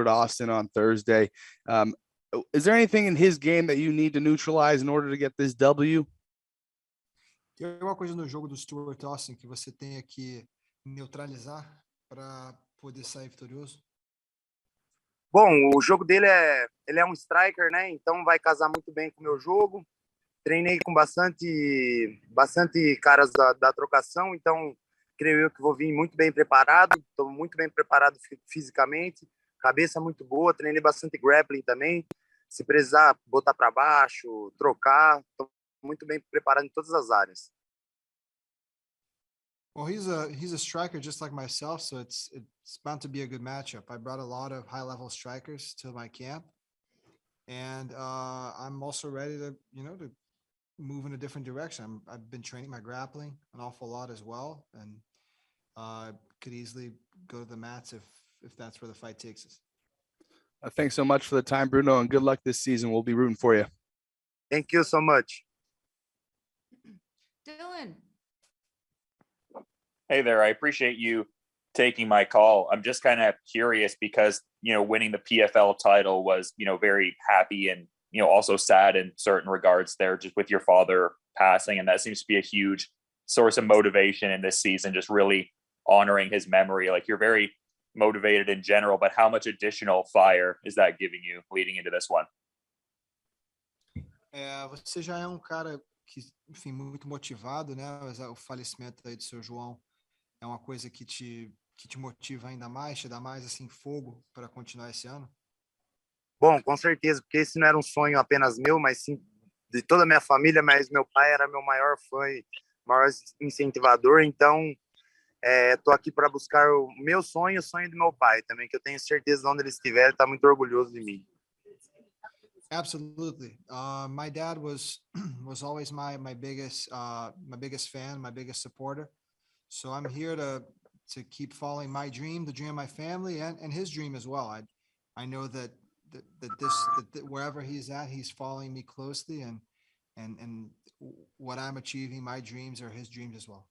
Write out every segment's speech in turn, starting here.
Stuart Austin on Thursday. Is there anything in his game that you need to neutralize in order to get this W? Tem alguma coisa no jogo do Stuart Austin que você tenha que neutralizar para poder sair vitorioso? Bom, o jogo dele ele é um striker, né? Então vai casar muito bem com o meu jogo. Treinei com bastante caras da trocação, então creio eu que vou vir muito bem preparado. Estou muito bem preparado fisicamente, cabeça muito boa. Treinei bastante grappling também. Se precisar botar para baixo, trocar, estou muito bem preparado em todas as áreas. Well, he's a striker just like myself, so it's bound to be a good matchup. I brought a lot of high-level strikers to my camp, and I'm also ready to to move in a different direction. I've been training my grappling an awful lot as well, and could easily go to the mats if that's where the fight takes us. Thanks so much for the time, Bruno, and good luck this season. We'll be rooting for you. Thank you so much. Dylan. Hey there, I appreciate you taking my call. I'm just kind of curious because, winning the PFL title was, very happy and, also sad in certain regards there just with your father passing. And that seems to be a huge source of motivation in this season, just really honoring his memory. Like, you're very motivated in general, but how much additional fire is that giving you leading into this one? Você já é cara que, enfim, muito motivado, né? O falecimento aí do seu João é uma coisa que te motiva ainda mais, te dá mais assim fogo para continuar esse ano? Bom, com certeza, porque esse não era um sonho apenas meu, mas sim de toda a minha família, mas meu pai era meu maior fã e maior incentivador, então tô aqui para buscar o meu sonho, o sonho do meu pai também, que eu tenho certeza de onde ele estiver, ele tá muito orgulhoso de mim. Absolutely. My dad was always my biggest fan, my biggest supporter. So I'm here to keep following my dream, the dream of my family, and his dream as well. I know that wherever he's at, he's following me closely, and what I'm achieving, my dreams are his dreams as well.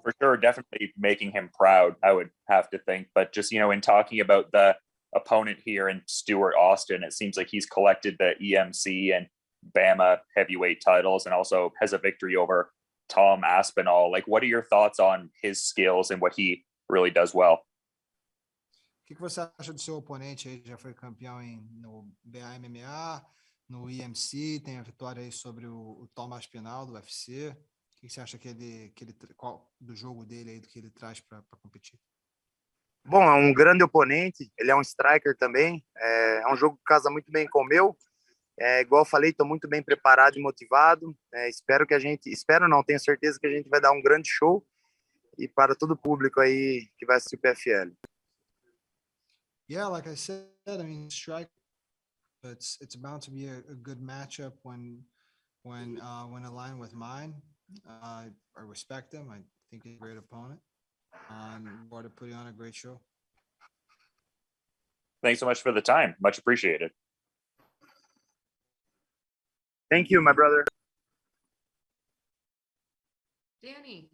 For sure, definitely making him proud, I would have to think. But just, in talking about the opponent here in Stuart Austin, it seems like he's collected the EMC and BAMA heavyweight titles and also has a victory over Tom Aspinall. Like, what are your thoughts on his skills and what he really does well? O que você acha do seu oponente aí? Já foi campeão no MMA, no EMC, tem a vitória aí sobre o Tom Aspinall do UFC. O que você acha do jogo dele aí, do que ele traz para competir? Bom, é um grande oponente, ele é um striker também, é um jogo que casa muito bem com o meu, igual eu falei, estou muito bem preparado e motivado, espero não, tenho certeza que a gente vai dar um grande show e para todo o público aí que vai assistir o PFL. Yeah, like I said, I mean, strike, it's bound to be a good matchup when aligned with mine. I respect him. I think he's a great opponent. Or to put on a great show. Thanks so much for the time. Much appreciated. Thank you, my brother. Danny.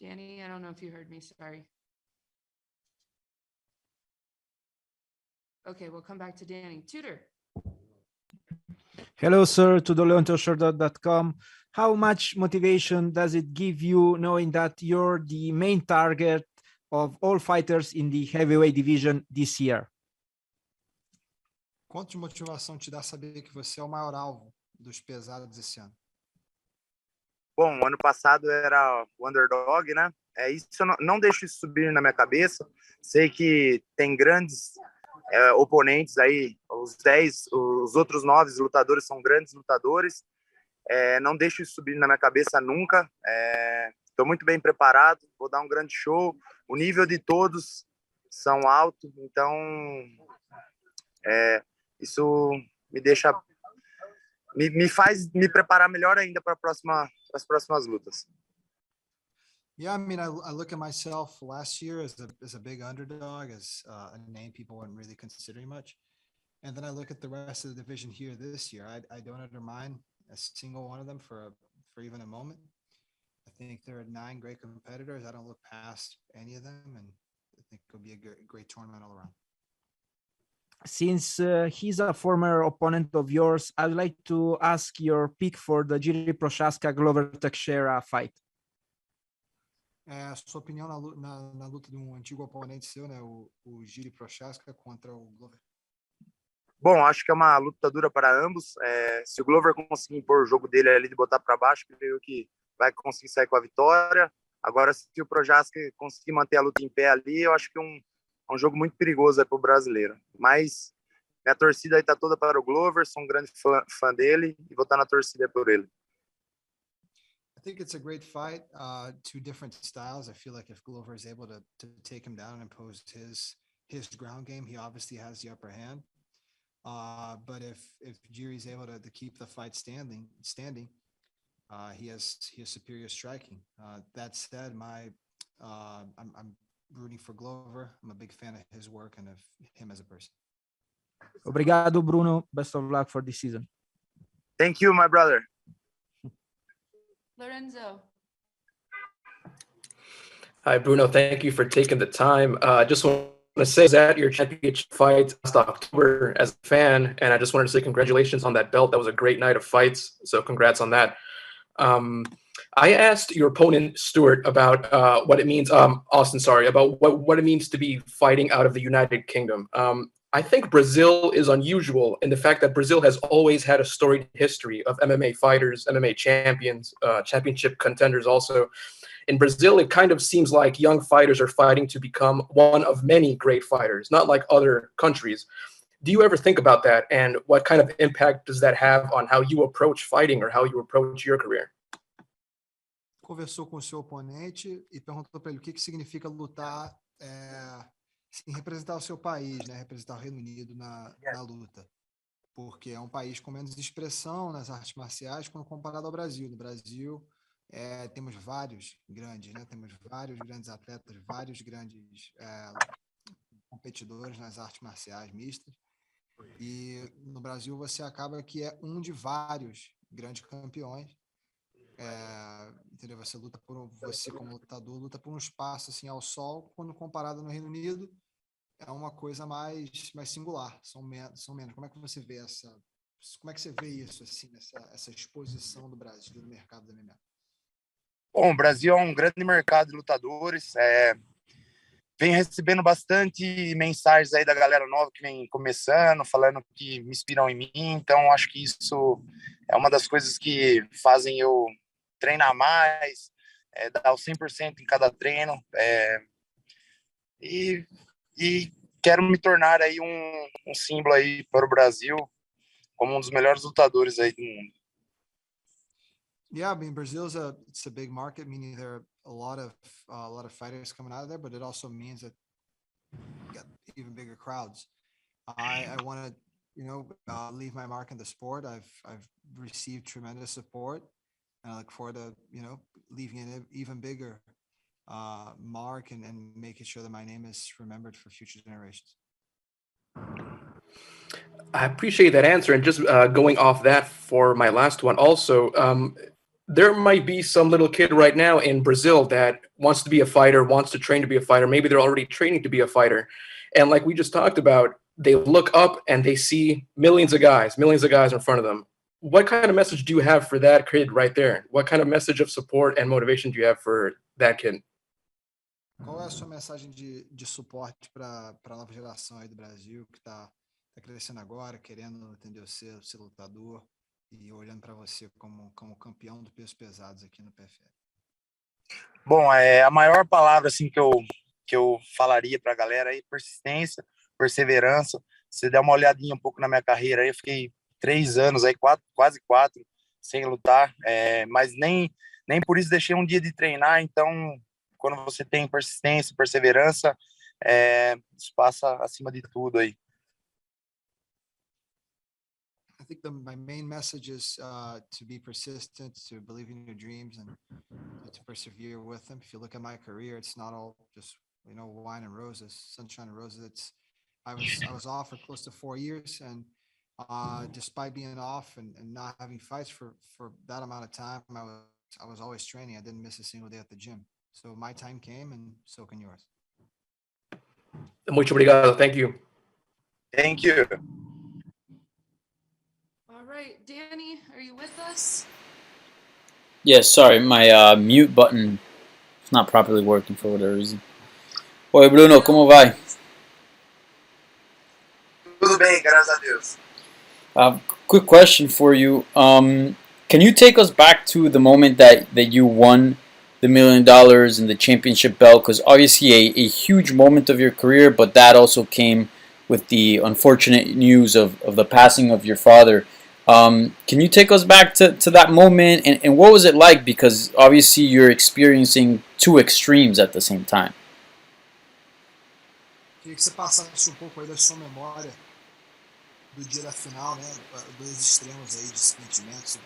Danny, I don't know if you heard me. Sorry. Okay, we'll come back to Danny. Tudor. Hello, sir, to theLeonToshort.com. How much motivation does it give you knowing that you're the main target of all fighters in the heavyweight division this year? Quanto de motivação te dá saber que você é o maior alvo dos pesados esse ano? Bom, ano passado era o underdog, né? Isso eu não deixo isso subir na minha cabeça. Sei que tem grandes oponentes aí, os outros 9 lutadores são grandes lutadores. Não deixo isso subir na minha cabeça nunca. Estou muito bem preparado, vou dar um grande show. O nível de todos são alto, então isso me faz me preparar melhor ainda para as próximas lutas. Yeah, I mean, I look at myself last year as a big underdog, as a name people weren't really considering much. And then I look at the rest of the division here this year. I don't undermine a single one of them for even a moment. I think there are 9 great competitors. I don't look past any of them, and I think it'll be a great tournament all around. Since he's a former opponent of yours, I'd like to ask your pick for the Jiri Prochaska Glover Teixeira fight. A sua opinião na luta de um antigo oponente seu, né, o Jiri Prochaska contra o Glover? Bom, acho que é uma luta dura para ambos. Se o Glover conseguir impor o jogo dele ali de botar para baixo, creio que vai conseguir sair com a vitória. Agora, se o Prochaska conseguir manter a luta em pé ali, eu acho que é um jogo muito perigoso para o brasileiro. Mas minha torcida aí tá toda para o Glover, sou um grande fã dele e vou estar na torcida por ele. I think it's a great fight. 2 different styles. I feel like if Glover is able to take him down and impose his ground game, he obviously has the upper hand. But if Jiri is able to keep the fight standing, he has superior striking. That said, I'm rooting for Glover. I'm a big fan of his work and of him as a person. Obrigado, Bruno. Best of luck for this season. Thank you, my brother. Lorenzo. Hi, Bruno. Thank you for taking the time. Just want to say that your championship fight last October as a fan, and I just wanted to say congratulations on that belt. That was a great night of fights, so congrats on that. I asked your opponent Stuart about what it means. Austin, sorry, about what it means to be fighting out of the United Kingdom. I think Brazil is unusual in the fact that Brazil has always had a storied history of MMA fighters, MMA champions, championship contenders also. In Brazil, it kind of seems like young fighters are fighting to become one of many great fighters, not like other countries. Do you ever think about that? And what kind of impact does that have on how you approach fighting or how you approach your career? Conversou com o seu oponente e perguntou para ele o que significa lutar, sim, representar o seu país, né? Representar o Reino Unido na luta. Porque é um país com menos expressão nas artes marciais quando comparado ao Brasil. No Brasil, temos vários grandes, né? Temos vários grandes atletas, vários grandes competidores nas artes marciais mistas. E no Brasil você acaba que é um de vários grandes campeões. Entendeu? Você luta você como lutador luta por um espaço assim ao sol, quando comparado no Reino Unido é uma coisa mais singular, são menos. Como é que você vê isso assim, essa exposição do Brasil no mercado da MMA? Bom, o Brasil é um grande mercado de lutadores, vem recebendo bastante mensagens aí da galera nova que vem começando, falando que me inspiram em mim, então acho que isso é uma das coisas que fazem eu treinar mais, dar o 100% em cada treino, e quero me tornar aí um símbolo aí para o Brasil, como um dos melhores lutadores aí do mundo. Yeah, I mean, Brazil it's a big market, meaning there are a lot of fighters coming out of there, but it also means that you got even bigger crowds. I want to, leave my mark in the sport. I've received tremendous support, and I look forward to, leaving an even bigger mark and making sure that my name is remembered for future generations. I appreciate that answer. And just going off that for my last one also, there might be some little kid right now in Brazil that wants to be a fighter, wants to train to be a fighter. Maybe they're already training to be a fighter. And like we just talked about, they look up and they see millions of guys in front of them. What kind of message do you have for that kid right there? What kind of message of support and motivation do you have for that kid? Qual é a sua mensagem de suporte para a nova geração aí do Brasil que está crescendo agora, querendo, entendeu, ser lutador e olhando para você como campeão do peso pesados aqui no PFL? Bom, a maior palavra assim que eu falaria para a galera é persistência, perseverança. Se der uma olhadinha um pouco na minha carreira, aí eu fiquei 3 anos, aí quase 4, sem lutar, mas nem por isso deixei um dia de treinar. Então, quando você tem persistência, perseverança, isso passa acima de tudo aí. I think my main message is to be persistent, to believe in your dreams, and to persevere with them. If you look at my career, it's not all just wine and roses, sunshine and roses. I was off for close to 4 years, and despite being off and not having fights for that amount of time, I was always training. I didn't miss a single day at the gym. So my time came, and so can yours. Mucho obrigado. Thank you. Thank you. All right, Danny, are you with us? Yes, sorry, my mute button is not properly working for whatever reason. Oi, Bruno, como vai? Tudo bem, graças a Deus. Quick question for you. Can you take us back to the moment that you won the $1 million and the championship belt? Because obviously a huge moment of your career, but that also came with the unfortunate news of the passing of your father. Can you take us back to that moment, and what was it like? Because obviously you're experiencing two extremes at the same time. Queria que você passasse um pouco aí da sua memória do dia da final, né? Dois extremos aí de sentimentos, o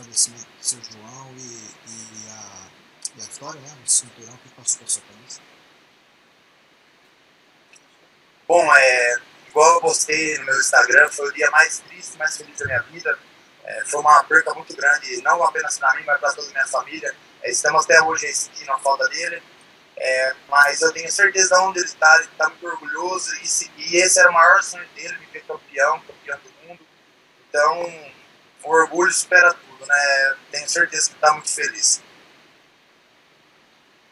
falecimento do seu João e a vitória, né? O cinturão que passou pela sua cabeça. Bom, igual eu postei no meu Instagram, foi o dia mais triste, mais feliz da minha vida. Foi uma perca muito grande, não apenas para mim, mas para toda a minha família. Estamos até hoje sentindo a falta dele. Mas eu tenho certeza onde ele está muito orgulhoso, e esse era o maior sonho dele, me ver campeão do mundo. Então, o orgulho supera tudo, né? Tenho certeza que está muito feliz.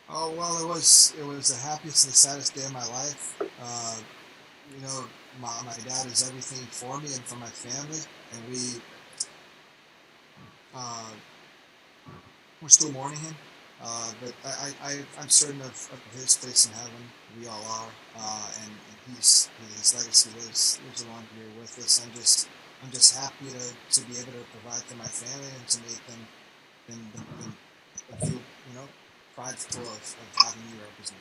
Oh, well, it was the happiest and the saddest day of my life. You know, my dad is everything for me and for my family, and we're still mourning him. But I'm certain of his place in heaven. We all are, and his legacy lives along here with us. I'm just happy to be able to provide for my family and to make them feel, you know, prideful of having me represent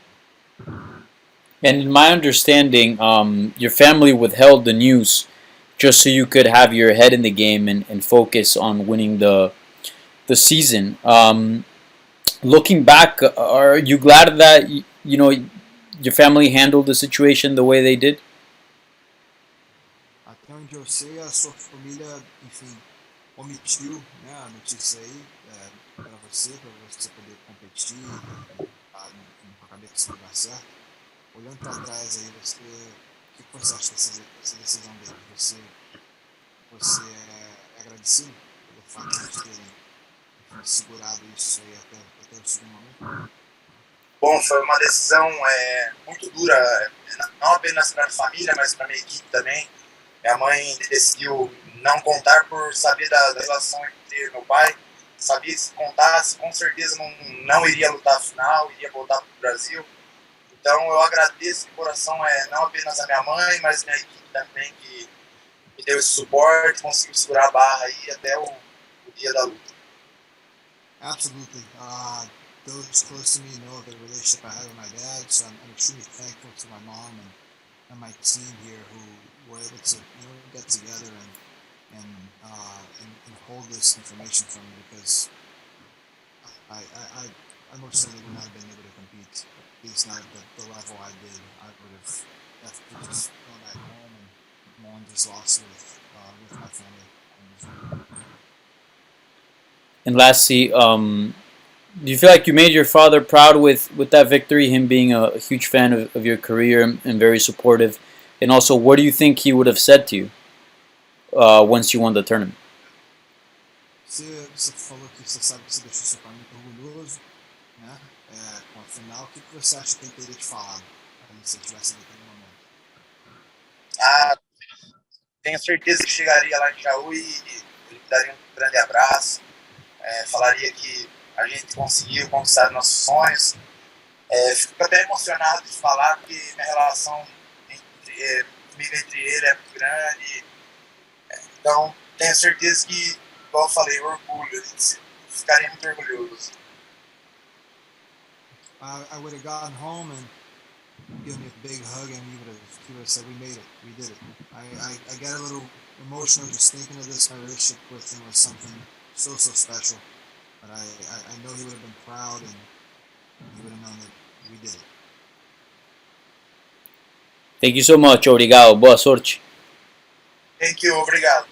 them. And in my understanding, your family withheld the news just so you could have your head in the game and focus on winning the season. Looking back, are you glad that your family handled the situation the way they did? Até onde eu sei, a sua família, enfim, omitiu, né, a notícia aí para você poder competir com a cabeça no lugar certo. Olhando para trás aí, o que você acha dessa decisão dele? Você é agradecido pelo fato de terem segurado isso aí até o segundo momento? Bom, foi uma decisão muito dura, não apenas para a família, mas para a minha equipe também. Minha mãe decidiu não contar por saber da relação entre meu pai. Sabia que se contasse, com certeza não iria lutar a final, iria voltar para o Brasil. Então eu agradeço de coração não apenas a minha mãe, mas minha equipe também, que me deu esse suporte, conseguiu segurar a barra aí até o dia da luta. Absolutely. Those close to me know the relationship I had with my dad, so I'm extremely thankful to my mom and my team here who were able to get together and hold this information from me, because I most certainly would not have been able to compete, at least not at the level I did. I would have definitely just gone back home and mourned this loss with my family. And lastly, do you feel like you made your father proud with that victory, him being a huge fan of your career and very supportive? And also, what do you think he would have said to you once you won the tournament? Você falou que você sabe que você deixou seu pai muito orgulhoso, né? Com a final, o que você acha que ele teria te falado se ele tivesse naquele momento? Tenho certeza que chegaria lá em Jaú e ele me daria um grande abraço. Falaria que a gente conseguiu conquistar nossos sonhos. Fico até emocionado de falar, porque minha relação entre ele é muito grande. Então, tenho certeza que, igual eu falei, orgulho, ficaria muito orgulhoso. I would have gotten home and given me a big hug, and he would have said, "We made it, we did it." I get a little emotional just thinking of this. My relationship with him was something so special, but I know he would have been proud, and he would have known that we did it. Thank you so much, obrigado. Boa sorte. Thank you, obrigado.